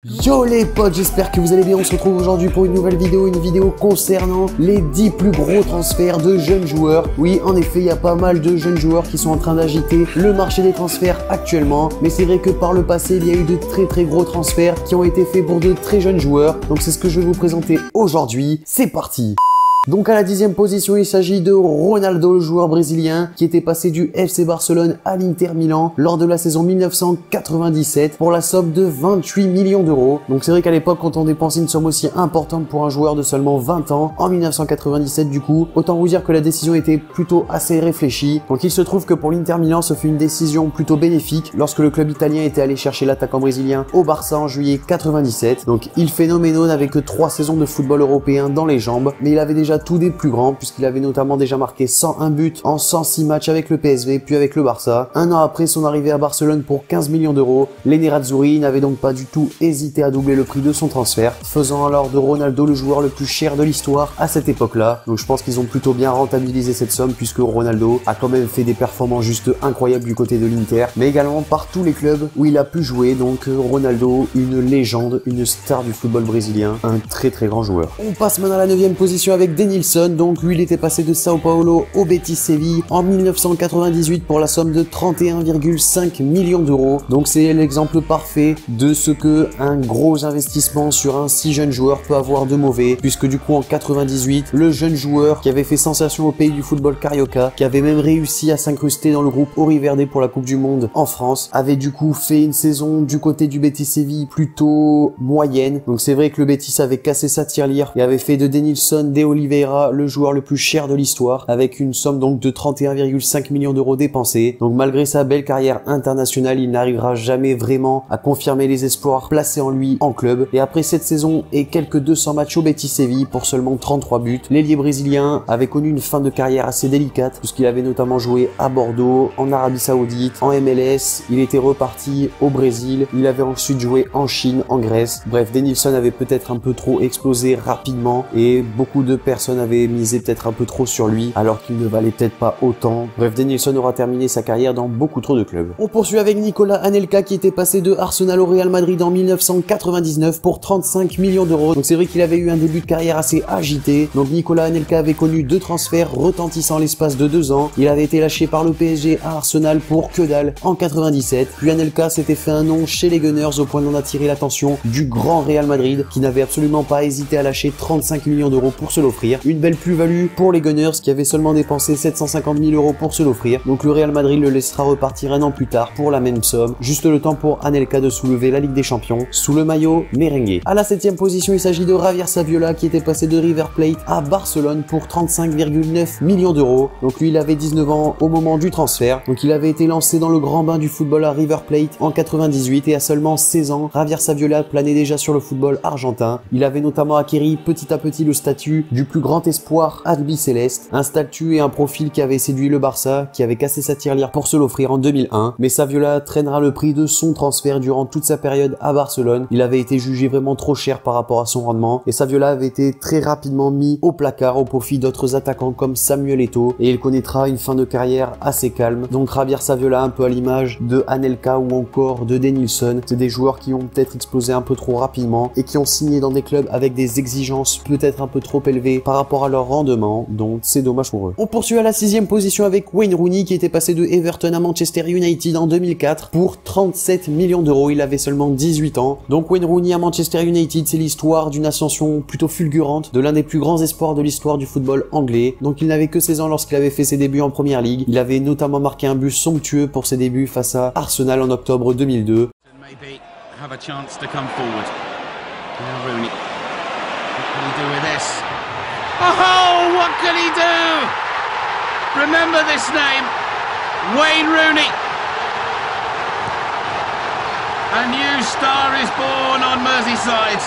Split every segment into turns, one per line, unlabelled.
Yo les potes, j'espère que vous allez bien. On se retrouve aujourd'hui pour une nouvelle vidéo, concernant les 10 plus gros transferts de jeunes joueurs. Oui, en effet, il y a pas mal de jeunes joueurs qui sont en train d'agiter le marché des transferts actuellement. Mais c'est vrai que par le passé, il y a eu de très gros transferts qui ont été faits pour de très jeunes joueurs. Donc c'est ce que je vais vous présenter aujourd'hui. C'est parti! Donc à la 10e position, il s'agit de Ronaldo, le joueur brésilien qui était passé du FC Barcelone à l'Inter Milan lors de la saison 1997 pour la somme de 28 millions d'euros. Donc c'est vrai qu'à l'époque, quand on dépensait une somme aussi importante pour un joueur de seulement 20 ans, en 1997 du coup, autant vous dire que la décision était plutôt assez réfléchie. Donc il se trouve que pour l'Inter Milan, ce fut une décision plutôt bénéfique lorsque le club italien était allé chercher l'attaquant brésilien au Barça en juillet 97. Donc il phénoménal n'avait que 3 saisons de football européen dans les jambes, mais il avait déjà tout des plus grands puisqu'il avait notamment déjà marqué 101 buts en 106 matchs avec le PSV puis avec le Barça. Un an après son arrivée à Barcelone pour 15 millions d'euros, les Nerazzurri n'avaient donc pas du tout hésité à doubler le prix de son transfert, faisant alors de Ronaldo le joueur le plus cher de l'histoire à cette époque-là. Donc je pense qu'ils ont plutôt bien rentabilisé cette somme puisque Ronaldo a quand même fait des performances juste incroyables du côté de l'Inter, mais également par tous les clubs où il a pu jouer. Donc Ronaldo, une légende, une star du football brésilien, un très grand joueur. On passe maintenant à la 9e position avec Denilson. Donc lui, il était passé de Sao Paulo au Betis Séville en 1998 pour la somme de 31,5 millions d'euros. Donc c'est l'exemple parfait de ce que un gros investissement sur un si jeune joueur peut avoir de mauvais, puisque du coup en 98, le jeune joueur qui avait fait sensation au pays du football carioca, qui avait même réussi à s'incruster dans le groupe Ori Verde pour la Coupe du Monde en France, avait du coup fait une saison du côté du Betis Séville plutôt moyenne. Donc c'est vrai que le Betis avait cassé sa tirelire et avait fait de Denilson de Oliveira le joueur le plus cher de l'histoire, avec une somme donc de 31,5 millions d'euros dépensés. Donc malgré sa belle carrière internationale, il n'arrivera jamais vraiment à confirmer les espoirs placés en lui en club. Et après cette saison et quelques 200 matchs au Betis Séville pour seulement 33 buts, l'ailier brésilien avait connu une fin de carrière assez délicate puisqu'il avait notamment joué à Bordeaux, en Arabie Saoudite, en MLS, il était reparti au Brésil, il avait ensuite joué en Chine, en Grèce. Bref, Denilson avait peut-être un peu trop explosé rapidement et beaucoup de personnes avaient misé peut-être un peu trop sur lui alors qu'il ne valait peut-être pas autant. Bref, Denilson aura terminé sa carrière dans beaucoup trop de clubs. On poursuit avec Nicolas Anelka qui était passé de Arsenal au Real Madrid en 1999 pour 35 millions d'euros. Donc c'est vrai qu'il avait eu un début de carrière assez agité. Donc Nicolas Anelka avait connu 2 transferts retentissants l'espace de 2 ans. Il avait été lâché par le PSG à Arsenal pour que dalle en 97. Puis Anelka s'était fait un nom chez les Gunners au point d'en attirer l'attention du grand Real Madrid qui n'avait absolument pas hésité à lâcher 35 millions d'euros pour se l'offrir. Une belle plus-value pour les Gunners qui avaient seulement dépensé 750 000 euros pour se l'offrir. Donc le Real Madrid le laissera repartir un an plus tard pour la même somme. Juste le temps pour Anelka de soulever la Ligue des Champions sous le maillot merengue. À la 7e position, il s'agit de Javier Saviola qui était passé de River Plate à Barcelone pour 35,9 millions d'euros. Donc lui, il avait 19 ans au moment du transfert. Donc il avait été lancé dans le grand bain du football à River Plate en 98 et à seulement 16 ans, Javier Saviola planait déjà sur le football argentin. Il avait notamment acquis petit à petit le statut du plus grand espoir albicéleste, un statut et un profil qui avait séduit le Barça, qui avait cassé sa tirelire pour se l'offrir en 2001. Mais Saviola traînera le prix de son transfert durant toute sa période à Barcelone. Il avait été jugé vraiment trop cher par rapport à son rendement et Saviola avait été très rapidement mis au placard au profit d'autres attaquants comme Samuel Eto'o et il connaîtra une fin de carrière assez calme. Donc Javier Saviola, un peu à l'image de Anelka ou encore de Denilson, c'est des joueurs qui ont peut-être explosé un peu trop rapidement et qui ont signé dans des clubs avec des exigences peut-être un peu trop élevées par rapport à leur rendement, donc c'est dommage pour eux. On poursuit à la 6e position avec Wayne Rooney qui était passé de Everton à Manchester United en 2004 pour 37 millions d'euros. Il avait seulement 18 ans. Donc Wayne Rooney à Manchester United, c'est l'histoire d'une ascension plutôt fulgurante de l'un des plus grands espoirs de l'histoire du football anglais. Donc il n'avait que 16 ans lorsqu'il avait fait ses débuts en Première Ligue. Il avait notamment marqué un but somptueux pour ses débuts face à Arsenal en octobre 2002.
Oh, what can he do? Remember this name, Wayne Rooney. A new star is born on Merseyside.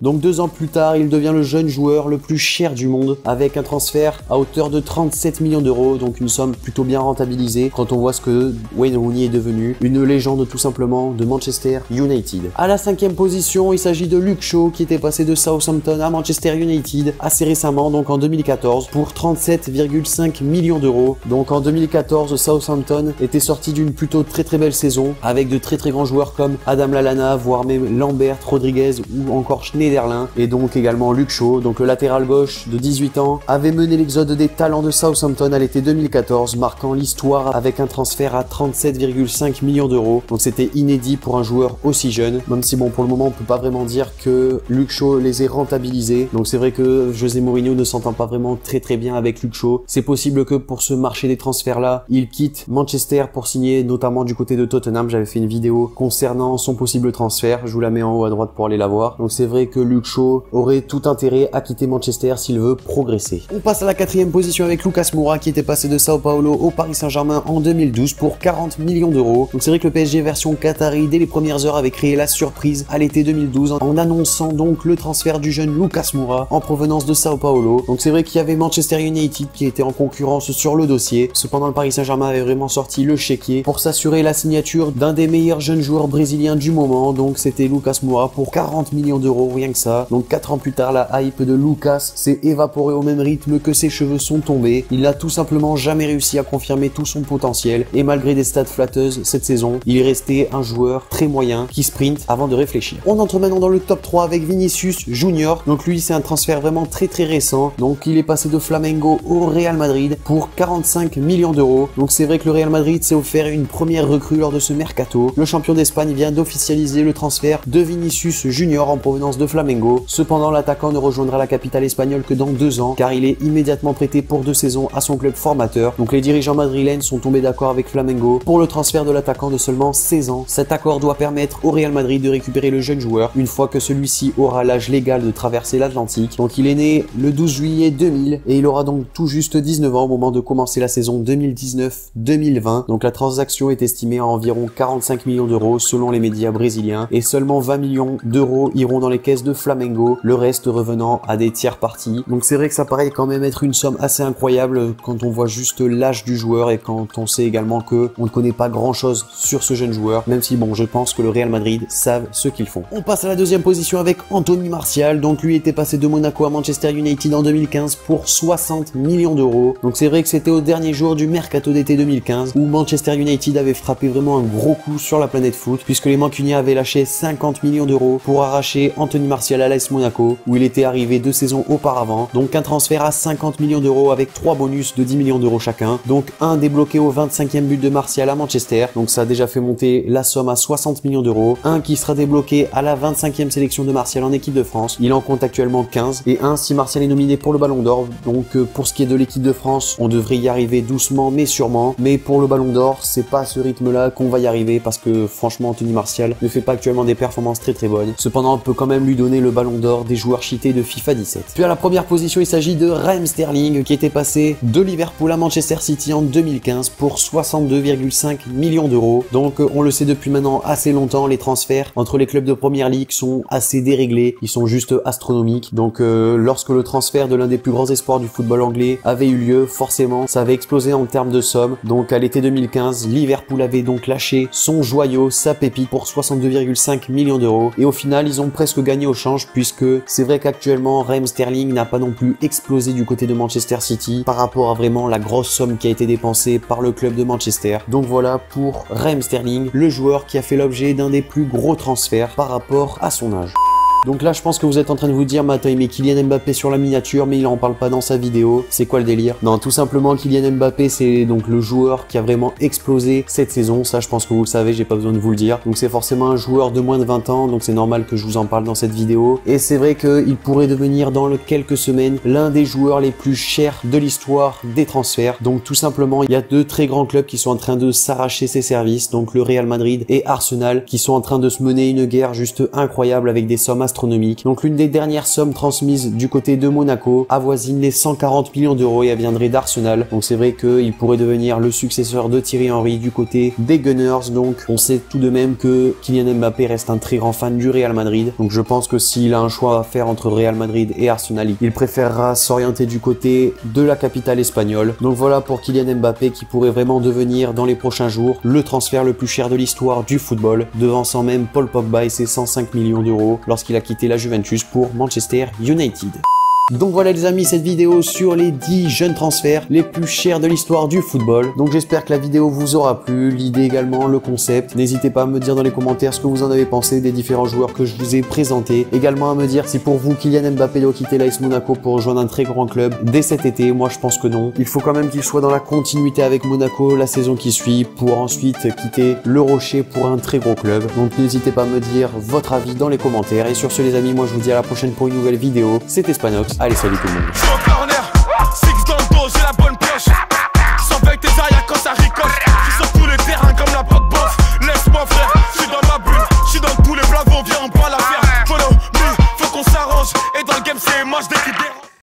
Donc 2 ans plus tard, il devient le jeune joueur le plus cher du monde avec un transfert à hauteur de 37 millions d'euros, donc une somme plutôt bien rentabilisée quand on voit ce que Wayne Rooney est devenu, une légende tout simplement de Manchester United. À la 5e position, il s'agit de Luke Shaw qui était passé de Southampton à Manchester United assez récemment, donc en 2014 pour 37,5 millions d'euros. Donc en 2014, Southampton était sorti d'une plutôt très belle saison avec de très grands joueurs comme Adam Lallana, voire même Lambert, Rodriguez ou encore Schneiderlin, et donc également Luke Shaw, donc le latéral gauche de 18 ans, avait mené l'exode des talents de Southampton à l'été 2014, marquant l'histoire avec un transfert à 37,5 millions d'euros. Donc c'était inédit pour un joueur aussi jeune, même si bon, pour le moment on peut pas vraiment dire que Luke Shaw les ait rentabilisés. Donc c'est vrai que José Mourinho ne s'entend pas vraiment très bien avec Luke Shaw. C'est possible que pour ce marché des transferts là, il quitte Manchester pour signer notamment du côté de Tottenham. J'avais fait une vidéo concernant son possible transfert, je vous la mets en haut à droite pour aller la voir. Donc c'est vrai que Luke Shaw aurait tout intérêt à quitter Manchester s'il veut progresser. On passe à la 4e position avec Lucas Moura qui était passé de Sao Paulo au Paris Saint-Germain en 2012 pour 40 millions d'euros. Donc c'est vrai que le PSG version Qatari dès les premières heures avait créé la surprise à l'été 2012 en annonçant donc le transfert du jeune Lucas Moura en provenance de Sao Paulo. Donc c'est vrai qu'il y avait Manchester United qui était en concurrence sur le dossier. Cependant le Paris Saint-Germain avait vraiment sorti le chéquier pour s'assurer la signature d'un des meilleurs jeunes joueurs brésiliens du moment. Donc c'était Lucas Moura pour 40 millions d'euros, rien que ça. Donc 4 ans plus tard, la hype de Lucas s'est évaporée au même rythme que ses cheveux sont tombés. Il n'a tout simplement jamais réussi à confirmer tout son potentiel et malgré des stats flatteuses cette saison, il est resté un joueur très moyen qui sprint avant de réfléchir. On entre maintenant dans le top 3 avec Vinicius Junior. Donc lui c'est un transfert vraiment très récent. Donc il est passé de Flamengo au Real Madrid pour 45 millions d'euros. Donc c'est vrai que le Real Madrid s'est offert une première recrue lors de ce mercato. Le champion d'Espagne vient d'officialiser le transfert de Vinicius Junior en provenance de Flamengo. Cependant l'attaquant ne rejoindra la capitale espagnole que dans 2 ans car il est immédiatement prêté pour 2 saisons à son club formateur. Donc les dirigeants madrilènes sont tombés d'accord avec Flamengo pour le transfert de l'attaquant de seulement 16 ans. Cet accord doit permettre au Real Madrid de récupérer le jeune joueur une fois que celui-ci aura l'âge légal de traverser l'Atlantique. Donc il est né le 12 juillet 2000 et il aura donc tout juste 19 ans au moment de commencer la saison 2019-2020. Donc la transaction est estimée à environ 45 millions d'euros selon les médias brésiliens et seulement 20 millions d'euros iront dans les caisses de Flamengo, le reste revenant à des tiers parties. Donc c'est vrai que ça paraît quand même être une somme assez incroyable quand on voit juste l'âge du joueur et quand on sait également que on ne connaît pas grand chose sur ce jeune joueur, même si bon je pense que le Real Madrid savent ce qu'ils font. On passe à la 2e position avec Anthony Martial. Donc lui était passé de Monaco à Manchester United en 2015 pour 60 millions d'euros. Donc c'est vrai que c'était au dernier jour du mercato d'été 2015 où Manchester United avait frappé vraiment un gros coup sur la planète foot puisque les Mancuniens avaient lâché 50 millions d'euros pour arracher Anthony Martial à l'AS Monaco où il était arrivé 2 saisons auparavant. Donc un transfert à 50 millions d'euros avec 3 bonus de 10 millions d'euros chacun. Donc un débloqué au 25e but de Martial à Manchester. Donc ça a déjà fait monter la somme à 60 millions d'euros. Un qui sera débloqué à la 25e sélection de Martial en équipe de France. Il en compte actuellement 15 et un si Martial est nominé pour le Ballon d'Or. Donc pour ce qui est de l'équipe de France, on devrait y arriver doucement mais sûrement. Mais pour le Ballon d'Or, c'est pas à ce rythme-là qu'on va y arriver parce que franchement Anthony Martial ne fait pas actuellement des performances très bonnes. Cependant, on peut quand même lui donner le Ballon d'Or des joueurs cheatés de FIFA 17. Puis à la première position, il s'agit de Raheem Sterling qui était passé de Liverpool à Manchester City en 2015 pour 62,5 millions d'euros. Donc on le sait depuis maintenant assez longtemps, les transferts entre les clubs de Première Ligue sont assez déréglés, ils sont juste astronomiques. Donc lorsque le transfert de l'un des plus grands espoirs du football anglais avait eu lieu, forcément ça avait explosé en termes de somme. Donc à l'été 2015, Liverpool avait donc lâché son joyau, sa pépite pour 62,5 millions d'euros et au final ils ont presque gagné au change puisque c'est vrai qu'actuellement Raheem Sterling n'a pas non plus explosé du côté de Manchester City par rapport à vraiment la grosse somme qui a été dépensée par le club de Manchester. Donc voilà pour Raheem Sterling, le joueur qui a fait l'objet d'un des plus gros transferts par rapport à son âge. Donc là je pense que vous êtes en train de vous dire mais attends il met Kylian Mbappé sur la miniature mais il en parle pas dans sa vidéo, c'est quoi le délire? Non, tout simplement Kylian Mbappé c'est donc le joueur qui a vraiment explosé cette saison, ça je pense que vous le savez, j'ai pas besoin de vous le dire. Donc c'est forcément un joueur de moins de 20 ans, donc c'est normal que je vous en parle dans cette vidéo. Et c'est vrai qu'il pourrait devenir dans quelques semaines l'un des joueurs les plus chers de l'histoire des transferts. Donc tout simplement il y a 2 très grands clubs qui sont en train de s'arracher ses services, donc le Real Madrid et Arsenal qui sont en train de se mener une guerre juste incroyable avec des sommes astronomique. Donc l'une des dernières sommes transmises du côté de Monaco avoisine les 140 millions d'euros et elle viendrait d'Arsenal. Donc c'est vrai qu'il pourrait devenir le successeur de Thierry Henry du côté des Gunners. Donc on sait tout de même que Kylian Mbappé reste un très grand fan du Real Madrid. Donc je pense que s'il a un choix à faire entre Real Madrid et Arsenal, il préférera s'orienter du côté de la capitale espagnole. Donc voilà pour Kylian Mbappé qui pourrait vraiment devenir dans les prochains jours le transfert le plus cher de l'histoire du football, devançant même Paul Pogba et ses 105 millions d'euros lorsqu'il a quitté la Juventus pour Manchester United. Donc voilà les amis, cette vidéo sur les 10 jeunes transferts les plus chers de l'histoire du football. Donc j'espère que la vidéo vous aura plu, l'idée également, le concept. N'hésitez pas à me dire dans les commentaires ce que vous en avez pensé des différents joueurs que je vous ai présentés. Également à me dire si pour vous Kylian Mbappé doit quitter l'AS Monaco pour rejoindre un très grand club dès cet été. Moi je pense que non. Il faut quand même qu'il soit dans la continuité avec Monaco la saison qui suit pour ensuite quitter le Rocher pour un très gros club. Donc n'hésitez pas à me dire votre avis dans les commentaires. Et sur ce les amis, moi je vous dis à la prochaine pour une nouvelle vidéo. C'était Spanox. Allez, salut tout le monde.